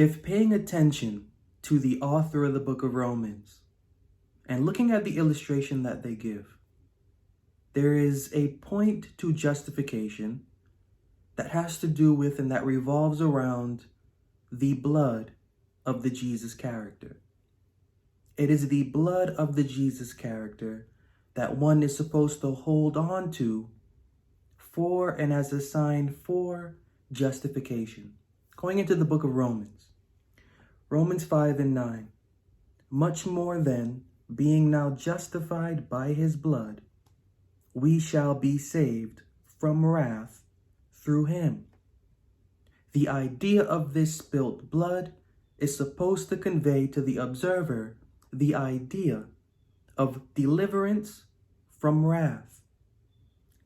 If paying attention to the author of the book of Romans and looking at the illustration that they give, there is a point to justification that has to do with and that revolves around the blood of the Jesus character. It is the blood of the Jesus character that one is supposed to hold on to for and as a sign for justification. Going into the book of Romans, Romans 5 and 9. Much more then, being now justified by his blood, we shall be saved from wrath through him. The idea of this spilt blood is supposed to convey to the observer the idea of deliverance from wrath.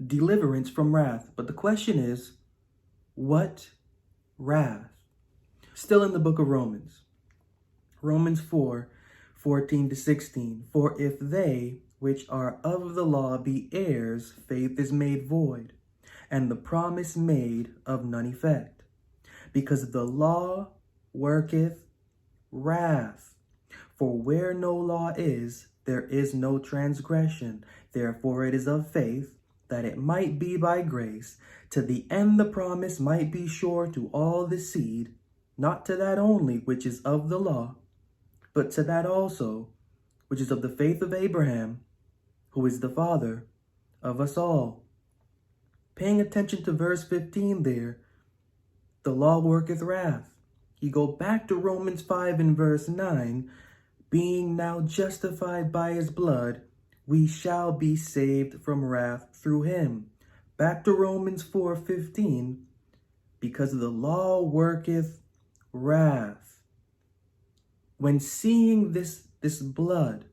Deliverance from wrath. But the question is, what wrath? Still in the book of Romans. Romans 4, 14 to 16. For if they which are of the law be heirs, faith is made void, and the promise made of none effect. Because the law worketh wrath. For where no law is, there is no transgression. Therefore it is of faith, that it might be by grace, to the end the promise might be sure to all the seed, not to that only which is of the law, but to that also which is of the faith of Abraham, who is the father of us all. Paying attention to verse 15 there, the law worketh wrath. You go back to Romans 5 and verse 9, being now justified by his blood, we shall be saved from wrath through him. Back to Romans 4:15, because the law worketh wrath. When seeing this blood,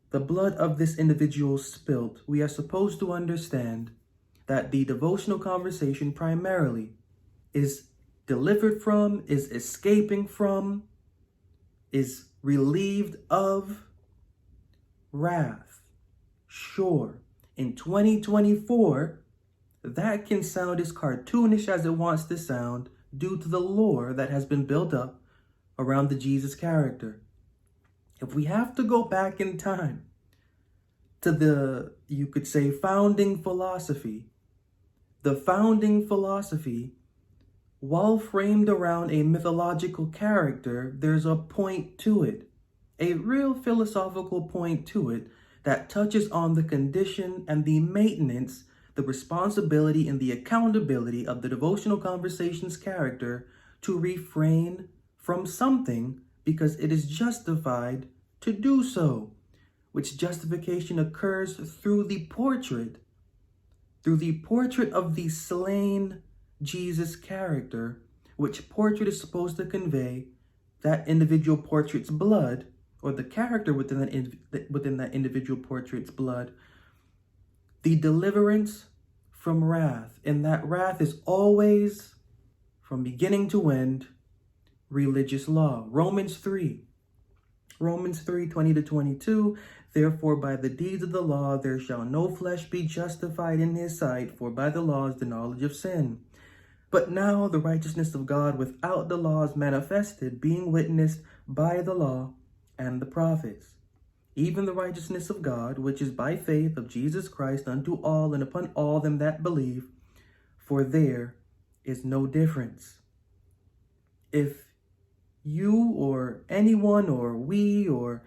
the blood of this individual spilt, we are supposed to understand that the devotional conversation primarily is delivered from, is escaping from, is relieved of wrath. Sure, in 2024, that can sound as cartoonish as it wants to sound due to the lore that has been built up around the Jesus character. If we have to go back in time to the, you could say, founding philosophy, the founding philosophy, while framed around a mythological character, there's a point to it, a real philosophical point to it that touches on the condition and the maintenance, the responsibility and the accountability of the devotional conversation's character to refrain from something because it is justified to do so, which justification occurs through the portrait of the slain Jesus character, which portrait is supposed to convey that individual portrait's blood, or the character within that individual portrait's blood, the deliverance from wrath. And that wrath is always, from beginning to end, religious law. Romans 3, 20 to 22. Therefore, by the deeds of the law, there shall no flesh be justified in his sight, for by the law is the knowledge of sin. But now the righteousness of God without the law is manifested, being witnessed by the law and the prophets, even the righteousness of God, which is by faith of Jesus Christ unto all and upon all them that believe, for there is no difference. If you or anyone or we, or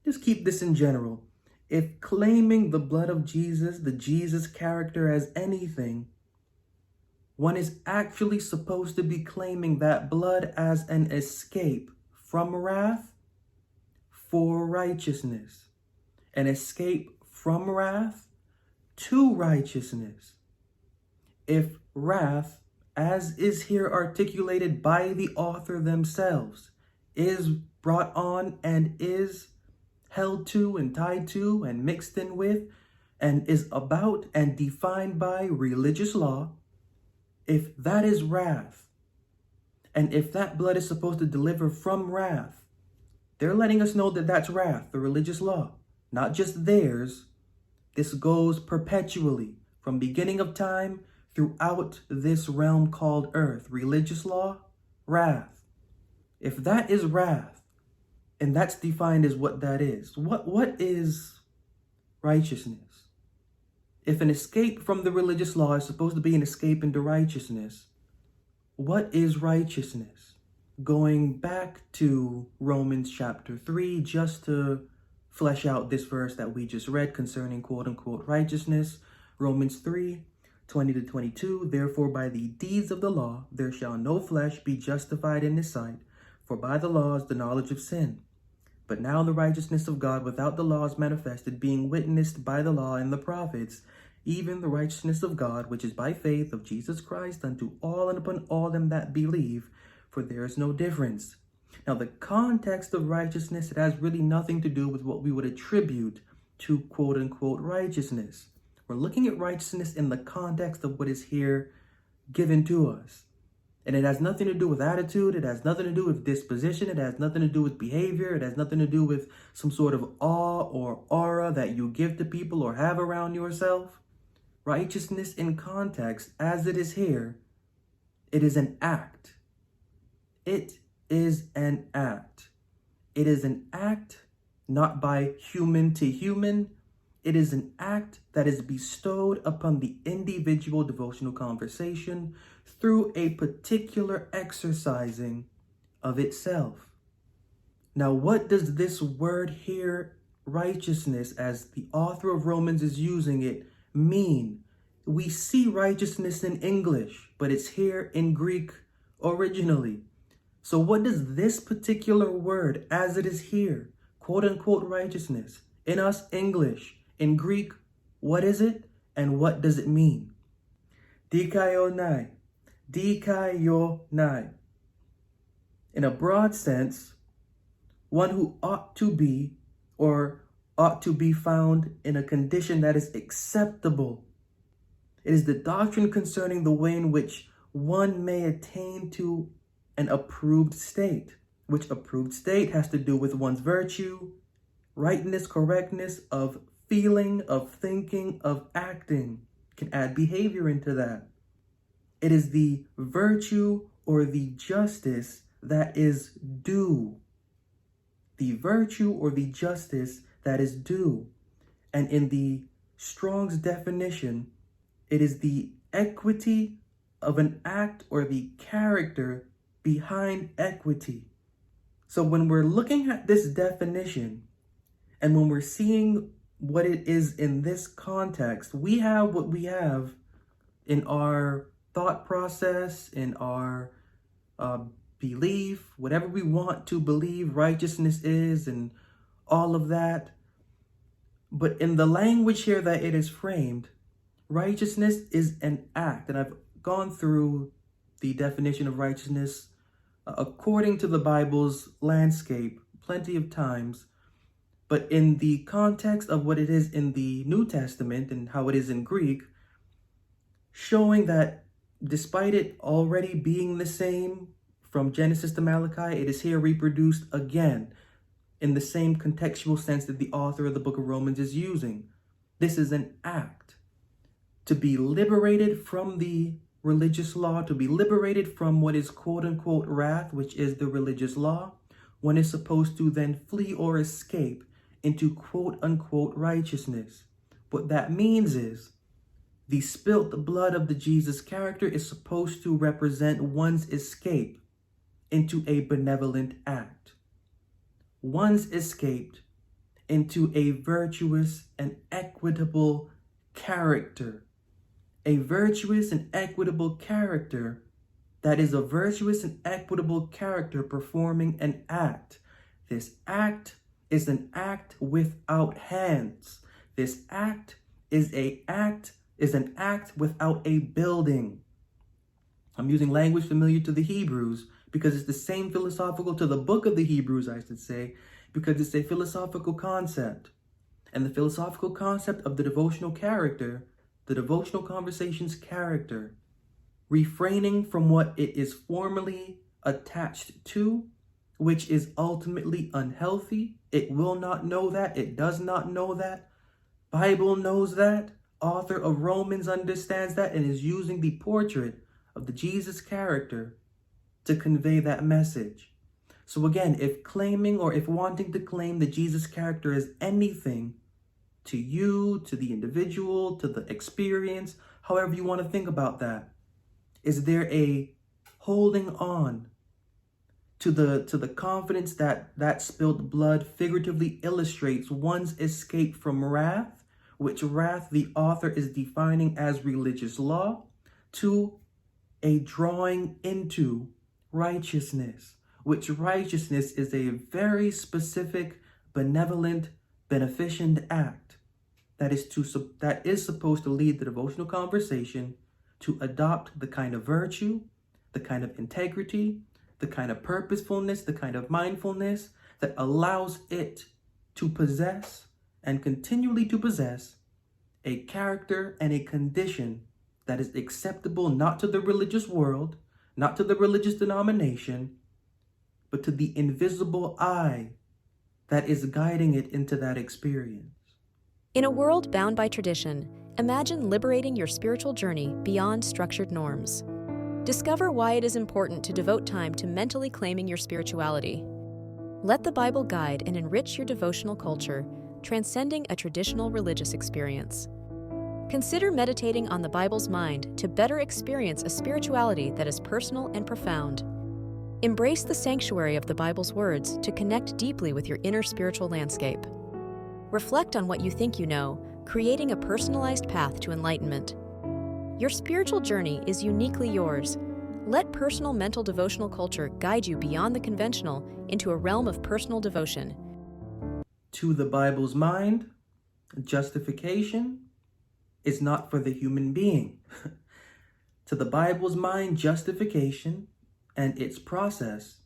just keep this in general, if claiming the blood of Jesus, the Jesus character, as anything, one is actually supposed to be claiming that blood as an escape from wrath for righteousness, an escape from wrath to righteousness. If wrath, as is here articulated by the author themselves, is brought on and is held to and tied to and mixed in with and is about and defined by religious law, if that is wrath, and if that blood is supposed to deliver from wrath, they're letting us know that that's wrath, the religious law, not just theirs. This goes perpetually from beginning of time throughout this realm called earth. Religious law, wrath. If that is wrath, and that's defined as what that is, what is righteousness? If an escape from the religious law is supposed to be an escape into righteousness, what is righteousness? Going back to Romans chapter 3, just to flesh out this verse that we just read concerning quote-unquote righteousness, Romans 3, 20 to 22, therefore by the deeds of the law there shall no flesh be justified in his sight, for by the law is the knowledge of sin. But now the righteousness of God without the law is manifested, being witnessed by the law and the prophets, even the righteousness of God, which is by faith of Jesus Christ unto all and upon all them that believe, for there is no difference. Now, the context of righteousness, it has really nothing to do with what we would attribute to quote-unquote righteousness. We're looking at righteousness in the context of what is here given to us. And it has nothing to do with attitude. It has nothing to do with disposition. It has nothing to do with behavior. It has nothing to do with some sort of awe or aura that you give to people or have around yourself. Righteousness in context, as it is here, it is an act. It is an act. It is an act not by human to human. It is an act that is bestowed upon the individual devotional conversation through a particular exercising of itself. Now, what does this word here, righteousness, as the author of Romans is using it, mean? We see righteousness in English, but it's here in Greek originally. So what does this particular word, as it is here, quote-unquote righteousness, in us English, in Greek, what is it and what does it mean? 𝐕𝐈𝐃𝐄𝐒. 𝐕𝐈𝐃𝐄𝐒. In a broad sense, one who ought to be or ought to be found in a condition that is acceptable. It is the doctrine concerning the way in which one may attain to an approved state, which approved state has to do with one's virtue, rightness, correctness of feeling, of thinking, of acting. Can add behavior into that. It is the virtue or the justice that is due. The virtue or the justice that is due. And in the Strong's definition, it is the equity of an act or the character behind equity. So when we're looking at this definition and when we're seeing what it is in this context, we have what we have in our thought process, in our belief, whatever we want to believe righteousness is and all of that. But in the language here that it is framed, righteousness is an act. And I've gone through the definition of righteousness according to the Bible's landscape plenty of times. But in the context of what it is in the New Testament and how it is in Greek, showing that despite it already being the same from Genesis to Malachi, it is here reproduced again in the same contextual sense that the author of the book of Romans is using. This is an act. To be liberated from the religious law, to be liberated from what is quote-unquote wrath, which is the religious law, one is supposed to then flee or escape into quote-unquote righteousness. What that means is the spilt blood of the Jesus character is supposed to represent one's escape into a benevolent act. One's escaped into a virtuous and equitable character. A virtuous and equitable character that is a virtuous and equitable character performing an act. This act is an act without hands. This act is an act without a building. I'm using language familiar to the Hebrews because it's the same philosophical to the book of the Hebrews, I should say, because it's a philosophical concept. And the philosophical concept of the devotional character, the devotional conversation's character, refraining from what it is formally attached to, which is ultimately unhealthy. It will not know that. It does not know that. Bible knows that. Author of Romans understands that and is using the portrait of the Jesus character to convey that message. So again, if claiming or if wanting to claim the Jesus character is anything to you, to the individual, to the experience, however you want to think about that, is there a holding on to the confidence that spilled blood figuratively illustrates one's escape from wrath, which wrath the author is defining as religious law, to a drawing into righteousness, which righteousness is a very specific, benevolent, beneficent act that is supposed to lead the devotional conversation to adopt the kind of virtue, the kind of integrity, the kind of purposefulness, the kind of mindfulness that allows it to possess and continually to possess a character and a condition that is acceptable not to the religious world, not to the religious denomination, but to the invisible eye that is guiding it into that experience. In a world bound by tradition, imagine liberating your spiritual journey beyond structured norms. Discover why it is important to devote time to mentally claiming your spirituality. Let the Bible guide and enrich your devotional culture, transcending a traditional religious experience. Consider meditating on the Bible's mind to better experience a spirituality that is personal and profound. Embrace the sanctuary of the Bible's words to connect deeply with your inner spiritual landscape. Reflect on what you think you know, creating a personalized path to enlightenment. Your spiritual journey is uniquely yours. Let personal mental devotional culture guide you beyond the conventional into a realm of personal devotion. To the Bible's mind, justification is not for the human being. To the Bible's mind, justification and its process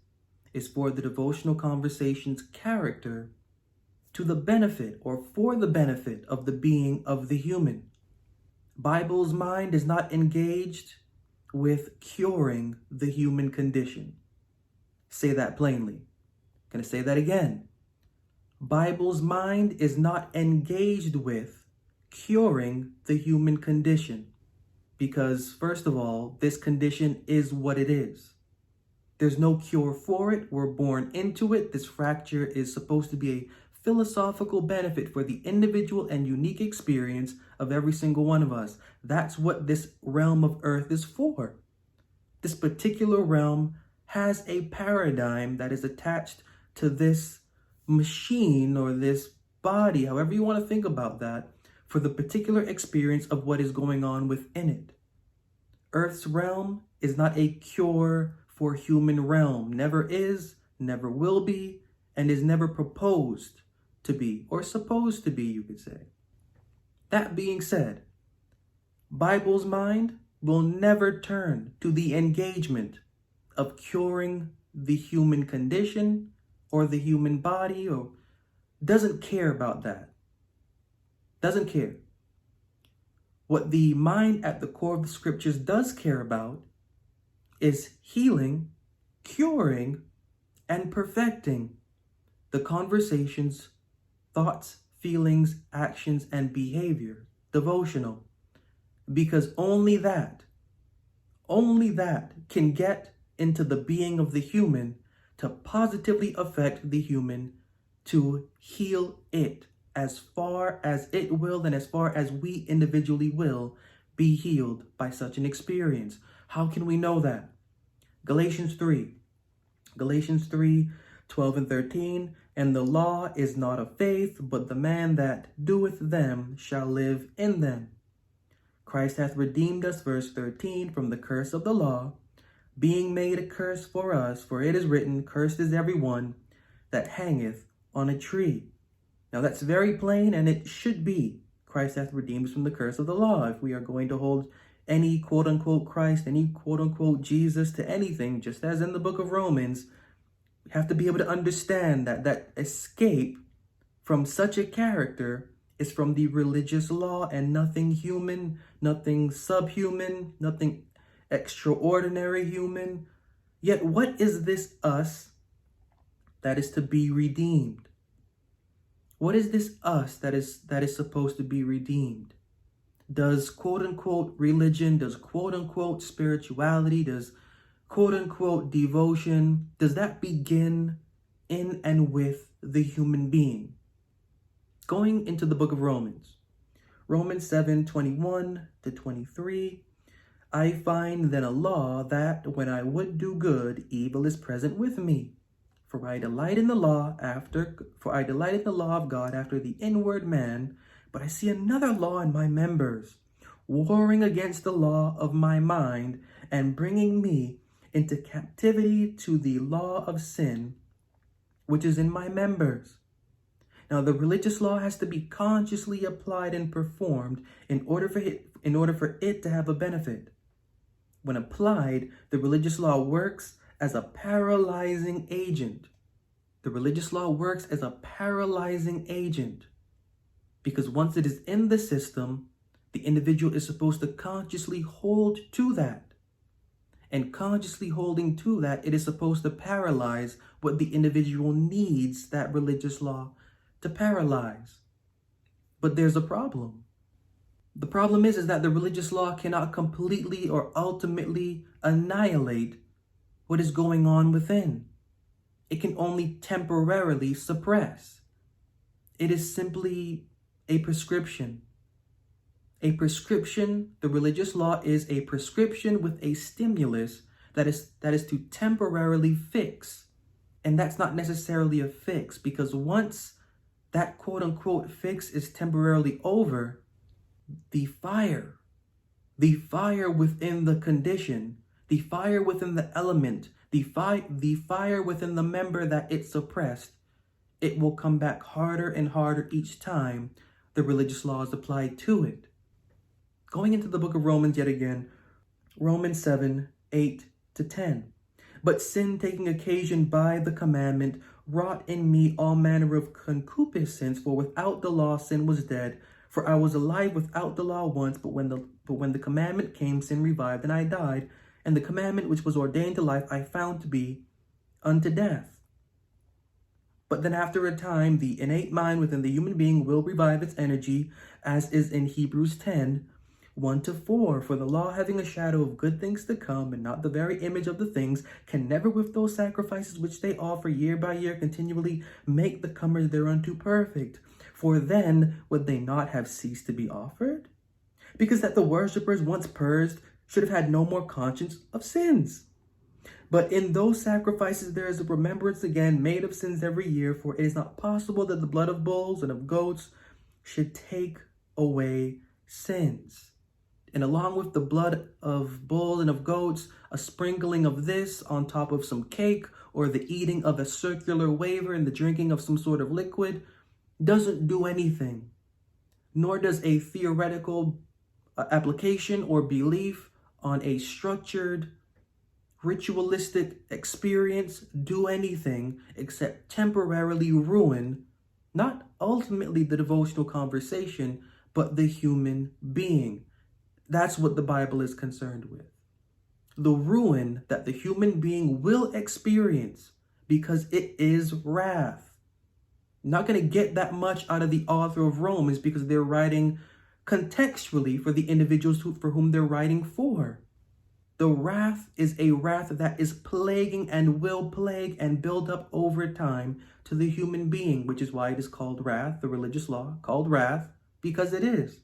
is for the devotional conversation's character, to the benefit or for the benefit of the being of the human. Bible's mind is not engaged with curing the human condition. Say that plainly. I'm going to say that again. Bible's mind is not engaged with curing the human condition because, first of all, this condition is what it is. There's no cure for it. We're born into it. This fracture is supposed to be a philosophical benefit for the individual and unique experience of every single one of us. That's what this realm of earth is for. This particular realm has a paradigm that is attached to this machine or this body, however you want to think about that, for the particular experience of what is going on within it. Earth's realm is not a cure for human realm. Never is, never will be, and is never proposed to be, or supposed to be, you could say. That being said, Bible's mind will never turn to the engagement of curing the human condition or the human body, or doesn't care about that. Doesn't care. What the mind at the core of the scriptures does care about is healing, curing, and perfecting the conversations, thoughts, feelings, actions, and behavior, devotional. Because only that can get into the being of the human to positively affect the human, to heal it as far as it will and as far as we individually will be healed by such an experience. How can we know that? Galatians 3, 12 and 13, and the law is not of faith, but the man that doeth them shall live in them. Christ hath redeemed us, verse 13, from the curse of the law, being made a curse for us, for it is written, cursed is every one that hangeth on a tree. Now that's very plain, and it should be. Christ hath redeemed us from the curse of the law. If we are going to hold any quote-unquote Christ, any quote-unquote Jesus to anything, just as in the book of Romans, we have to be able to understand that escape from such a character is from the religious law and nothing human, nothing subhuman, nothing extraordinary human. Yet what is this us that is to be redeemed? What is this us that is supposed to be redeemed? Does quote-unquote religion, does quote-unquote spirituality, does quote-unquote devotion, does that begin in and with the human being? Going into the book of Romans, Romans 7:21 to 23, I find then a law that when I would do good, evil is present with me. For I delight in the law of God after the inward man, but I see another law in my members, warring against the law of my mind and bringing me into captivity to the law of sin, which is in my members. Now, the religious law has to be consciously applied and performed in order for it to have a benefit. When applied, the religious law works as a paralyzing agent. The religious law works as a paralyzing agent because once it is in the system, the individual is supposed to consciously hold to that. And consciously holding to that, it is supposed to paralyze what the individual needs that religious law to paralyze. But there's a problem. The problem is that the religious law cannot completely or ultimately annihilate what is going on within. It can only temporarily suppress. It is simply a prescription. A prescription, the religious law is a prescription with a stimulus that is to temporarily fix. And that's not necessarily a fix, because once that quote-unquote fix is temporarily over, the fire within the condition, the fire within the element, the fire within the member that it suppressed, it will come back harder and harder each time the religious law is applied to it. Going into the book of Romans yet again, Romans 7:8 to 10. But sin, taking occasion by the commandment, wrought in me all manner of concupiscence, for without the law sin was dead. For I was alive without the law once, but when the commandment came, sin revived, and I died. And the commandment which was ordained to life I found to be unto death. But then after a time, the innate mind within the human being will revive its energy, as is in Hebrews 10:1 to 4. For the law, having a shadow of good things to come, and not the very image of the things, can never with those sacrifices which they offer year by year continually make the comers thereunto perfect. For then would they not have ceased to be offered? Because that the worshippers once purged should have had no more conscience of sins. But in those sacrifices there is a remembrance again made of sins every year, for it is not possible that the blood of bulls and of goats should take away sins. And along with the blood of bulls and of goats, a sprinkling of this on top of some cake, or the eating of a circular wafer and the drinking of some sort of liquid, doesn't do anything. Nor does a theoretical application or belief on a structured, ritualistic experience do anything except temporarily ruin, not ultimately the devotional conversation, but the human being. That's what the Bible is concerned with. The ruin that the human being will experience because it is wrath. Not going to get that much out of the author of Romans because they're writing contextually for the individuals for whom they're writing for. The wrath is a wrath that is plaguing and will plague and build up over time to the human being, which is why it is called wrath, the religious law called wrath, because it is.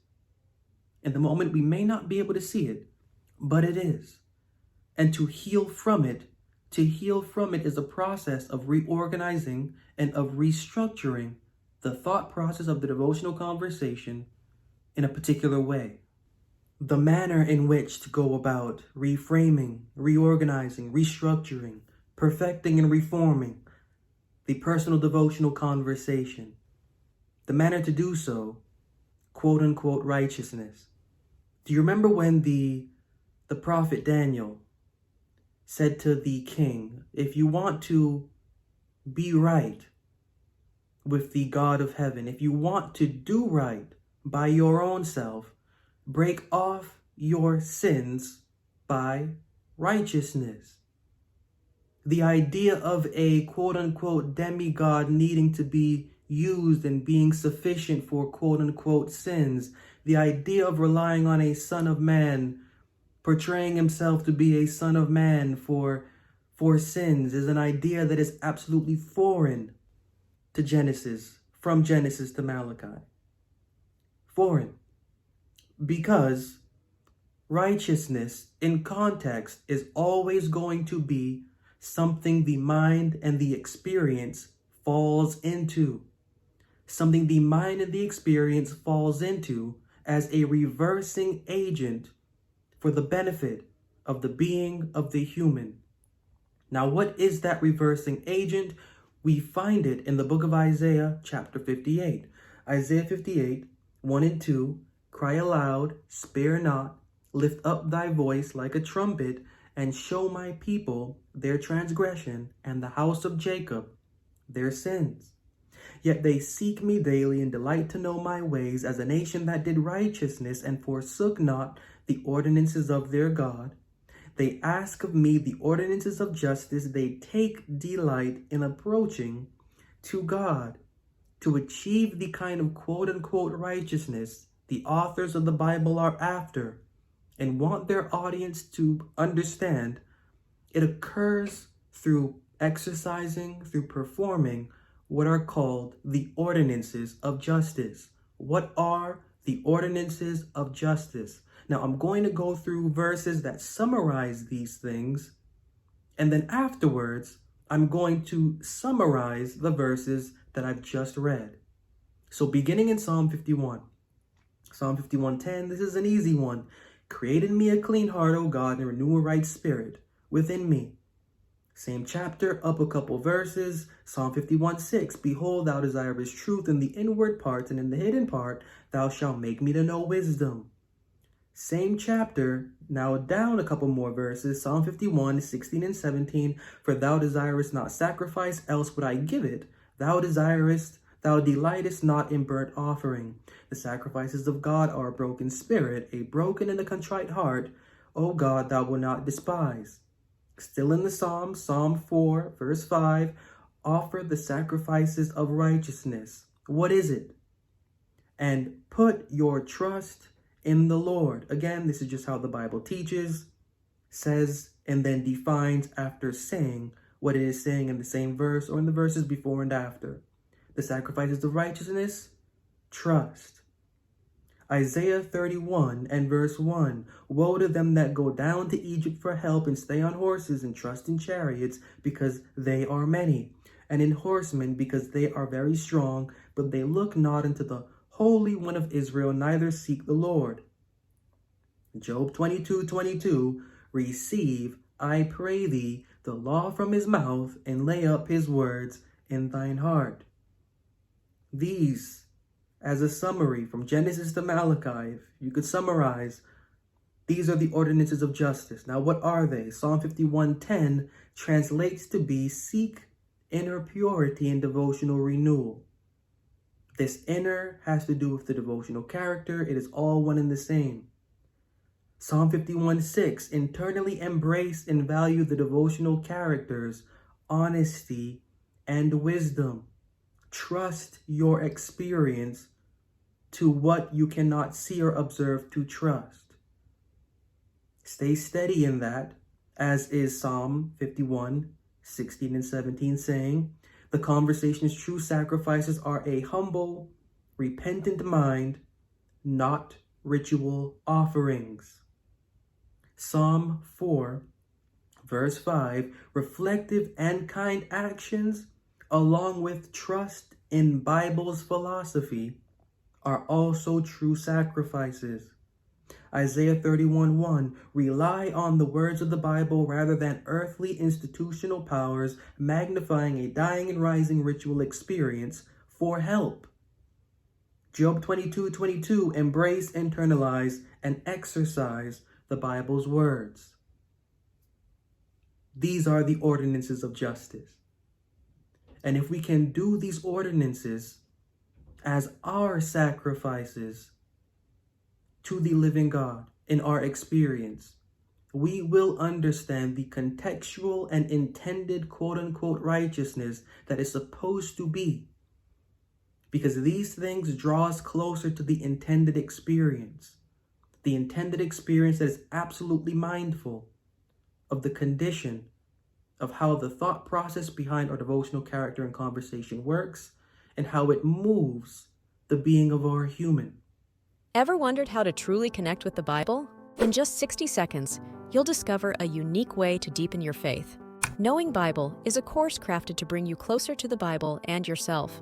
In the moment, we may not be able to see it, but it is. And to heal from it is a process of reorganizing and of restructuring the thought process of the devotional conversation in a particular way. The manner in which to go about reframing, reorganizing, restructuring, perfecting and reforming the personal devotional conversation. The manner to do so, quote unquote, righteousness. Do you remember when the prophet Daniel said to the king, if you want to be right with the God of heaven, if you want to do right by your own self, break off your sins by righteousness. The idea of a quote-unquote demigod needing to be used and being sufficient for quote-unquote sins. The idea of relying on a son of man portraying himself to be a son of man for sins is an idea that is absolutely foreign to Genesis, from Genesis to Malachi. Foreign. Because righteousness in context is always going to be something the mind and the experience falls into. Something the mind and the experience falls into as a reversing agent for the benefit of the being of the human. Now, what is that reversing agent? We find it in the book of Isaiah, chapter 58. Isaiah 58, 1 and 2, cry aloud, spare not, lift up thy voice like a trumpet, and show my people their transgression, and the house of Jacob their sins. Yet they seek me daily and delight to know my ways, as a nation that did righteousness and forsook not the ordinances of their God. They ask of me the ordinances of justice. They take delight in approaching to God to achieve the kind of quote-unquote righteousness the authors of the Bible are after and want their audience to understand. It occurs through exercising, through performing what are called the ordinances of justice. What are the ordinances of justice? Now, I'm going to go through verses that summarize these things, and then afterwards, I'm going to summarize the verses that I've just read. So beginning in Psalm 51. Psalm 51:10, this is an easy one. Create in me a clean heart, O God, and renew a right spirit within me. Same chapter, up a couple verses. Psalm 51:6, behold, thou desirest truth in the inward parts, and in the hidden part thou shalt make me to know wisdom. Same chapter, now down a couple more verses. Psalm 51:16 and 17, for thou desirest not sacrifice, else would I give it. Thou delightest not in burnt offering. The sacrifices of God are a broken spirit, a broken and a contrite heart. O God, thou wilt not despise. Still in the Psalms, Psalm 4, verse 5, offer the sacrifices of righteousness. What is it? And put your trust in the Lord. Again, this is just how the Bible teaches, says, and then defines after saying what it is saying in the same verse or in the verses before and after. The sacrifices of righteousness, trust. Isaiah 31 and verse 1, woe to them that go down to Egypt for help and stay on horses and trust in chariots, because they are many, and in horsemen, because they are very strong, but they look not unto the Holy One of Israel, neither seek the Lord. Job 22:22, receive, I pray thee, the law from his mouth, and lay up his words in thine heart. These, as a summary from Genesis to Malachi, if you could summarize, these are the ordinances of justice. Now, what are they? Psalm 51:10 translates to be seek inner purity and devotional renewal. This inner has to do with the devotional character. It is all one and the same. Psalm 51:6, internally embrace and value the devotional characters, honesty, and wisdom. Trust your experience to what you cannot see or observe to trust. Stay steady in that, as is Psalm 51:16 and 17 saying, the conversation's true sacrifices are a humble, repentant mind, not ritual offerings. Psalm 4, verse 5, reflective and kind actions, along with trust in Bible's philosophy, are also true sacrifices. Isaiah 31:1, rely on the words of the Bible rather than earthly institutional powers, magnifying a dying and rising ritual experience for help. Job 22:22, embrace, internalize, and exercise the Bible's words. These are the ordinances of justice. And if we can do these ordinances as our sacrifices to the living God in our experience, we will understand the contextual and intended quote-unquote righteousness that is supposed to be. Because these things draw us closer to the intended experience. the intended experience that is absolutely mindful of the condition of how the thought process behind our devotional character and conversation works and how it moves the being of our human. Ever wondered how to truly connect with the Bible? In just 60 seconds, you'll discover a unique way to deepen your faith. Knowing Bible is a course crafted to bring you closer to the Bible and yourself.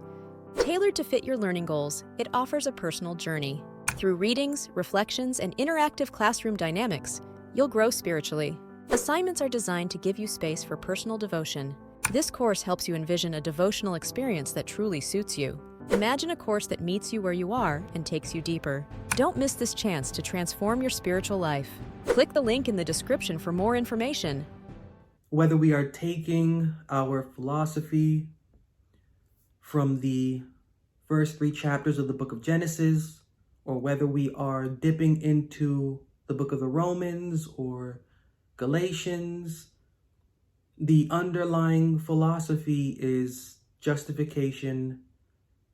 Tailored to fit your learning goals, it offers a personal journey. Through readings, reflections, and interactive classroom dynamics, you'll grow spiritually. Assignments are designed to give you space for personal devotion. This course helps you envision a devotional experience that truly suits you. Imagine a course that meets you where you are and takes you deeper. Don't miss this chance to transform your spiritual life. Click the link in the description for more information. Whether we are taking our philosophy from the first 3 chapters of the book of Genesis, or whether we are dipping into the book of the Romans or Galatians, the underlying philosophy is justification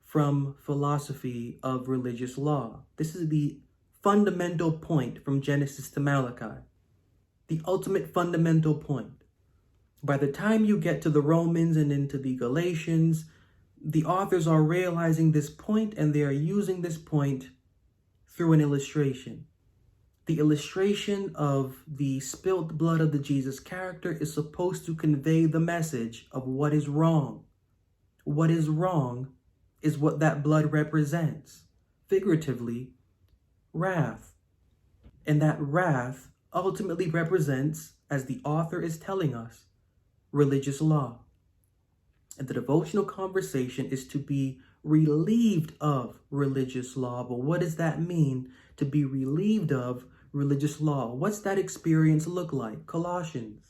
from philosophy of religious law. This is the fundamental point from Genesis to Malachi, the ultimate fundamental point. By the time you get to the Romans and into the Galatians, the authors are realizing this point and they are using this point through an illustration. The illustration of the spilt blood of the Jesus character is supposed to convey the message of what is wrong. What is wrong is what that blood represents. Figuratively, wrath. And that wrath ultimately represents, as the author is telling us, religious law. And the devotional conversation is to be relieved of religious law. But what does that mean, to be relieved of religious law? What's that experience look like? Colossians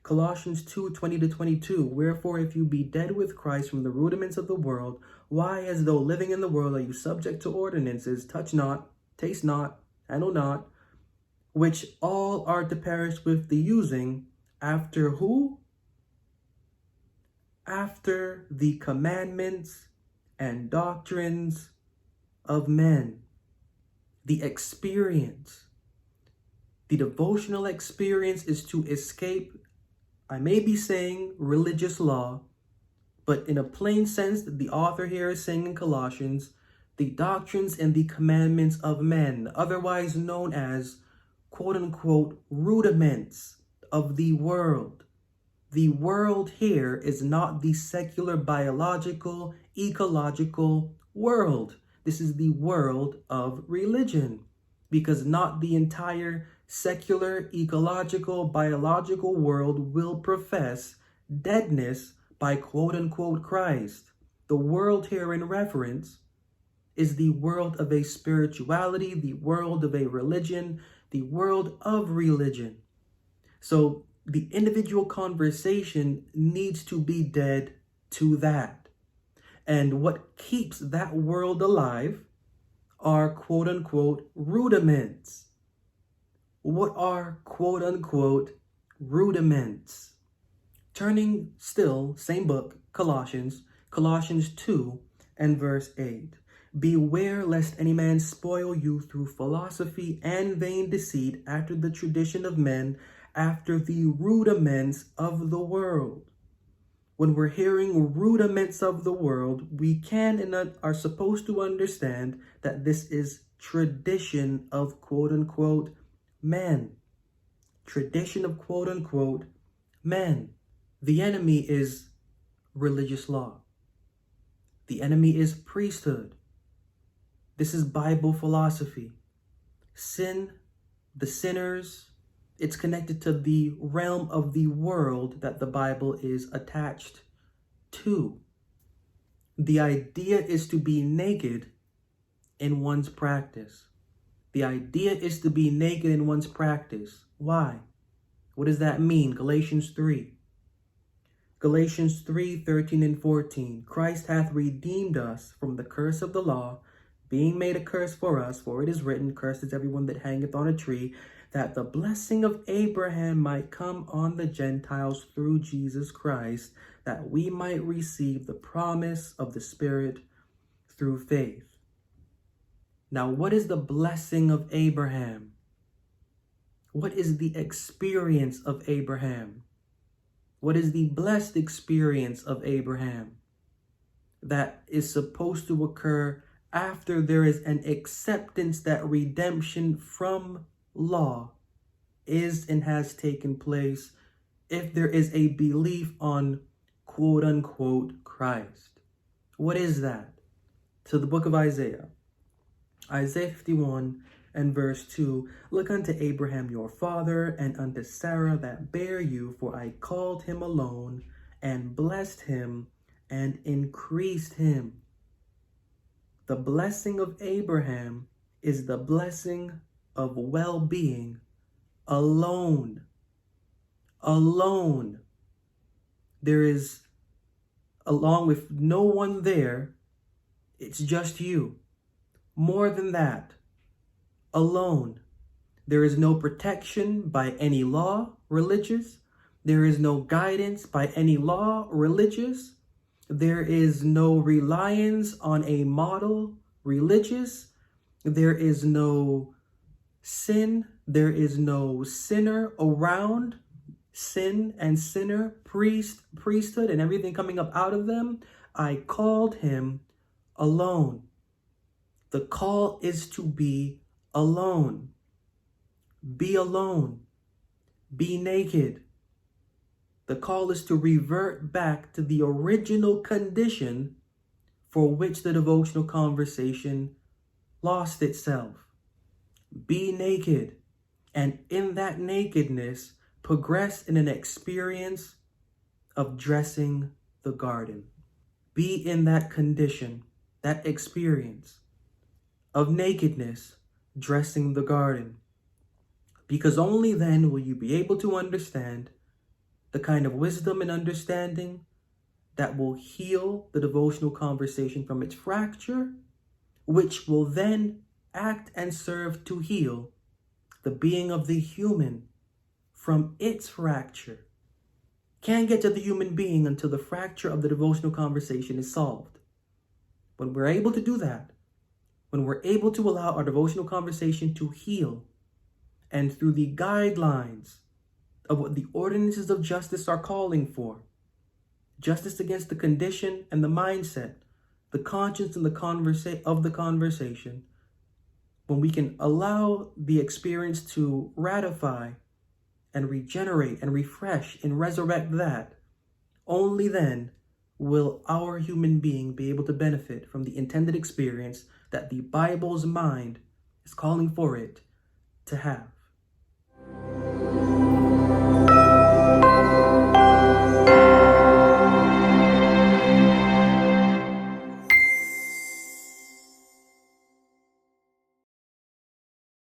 2:20-22. Wherefore, if you be dead with Christ from the rudiments of the world, why, as though living in the world, are you subject to ordinances, touch not, taste not, handle not, which all are to perish with the using, after who? After the commandments and doctrines of men. The experience, the devotional experience is to escape, I may be saying religious law, but in a plain sense, the author here is saying in Colossians, the doctrines and the commandments of men, otherwise known as, quote unquote, rudiments of the world. The world here is not the secular, biological, ecological world. This is the world of religion, because not the entire secular, ecological, biological world will profess deadness by quote unquote Christ. The world here in reference is the world of a spirituality, the world of a religion, the world of religion. So the individual conversation needs to be dead to that. And what keeps that world alive are quote unquote rudiments. What are quote unquote rudiments? Turning still, same book, Colossians 2 and verse 8. Beware lest any man spoil you through philosophy and vain deceit, after the tradition of men, after the rudiments of the world. When we're hearing rudiments of the world, we can and are supposed to understand that this is tradition of quote unquote men. Tradition of quote unquote men. The enemy is religious law. The enemy is priesthood. This is Bible philosophy. Sin, the sinners, it's connected to the realm of the world that the Bible is attached to. The idea is to be naked in one's practice. The idea is to be naked in one's practice. Why? What does that mean? Galatians 3:13 and 14. Christ hath redeemed us from the curse of the law, being made a curse for us, for it is written, cursed is everyone that hangeth on a tree, that the blessing of Abraham might come on the Gentiles through Jesus Christ, that we might receive the promise of the Spirit through faith. Now, what is the blessing of Abraham? What is the experience of Abraham? What is the blessed experience of Abraham that is supposed to occur after there is an acceptance that redemption from law is and has taken place, if there is a belief on quote unquote Christ? What is that? To the book of Isaiah 51 and verse 2, look unto Abraham your father, and unto Sarah that bare you, for I called him alone, and blessed him, and increased him. The blessing of Abraham is the blessing of well-being alone. Alone. There is, along with no one there, it's just you. More than that, alone. There is no protection by any law, religious. There is no guidance by any law, religious. There is no reliance on a model, religious. There is no sin. There is no sinner around. Sin and sinner, priesthood, and everything coming up out of them. I called him alone. The call is to be alone. Be alone. Be naked. The call is to revert back to the original condition for which the devotional conversation lost itself. Be naked, and in that nakedness, progress in an experience of dressing the garden. Be in that condition, that experience of nakedness, dressing the garden. Because only then will you be able to understand the kind of wisdom and understanding that will heal the devotional conversation from its fracture, which will then act and serve to heal the being of the human from its fracture. Can't get to the human being until the fracture of the devotional conversation is solved. When we're able to do that, when we're able to allow our devotional conversation to heal, and through the guidelines of what the ordinances of justice are calling for, justice against the condition and the mindset, the conscience and the conversation, when we can allow the experience to ratify and regenerate and refresh and resurrect that, only then will our human being be able to benefit from the intended experience that the Bible's mind is calling for it to have.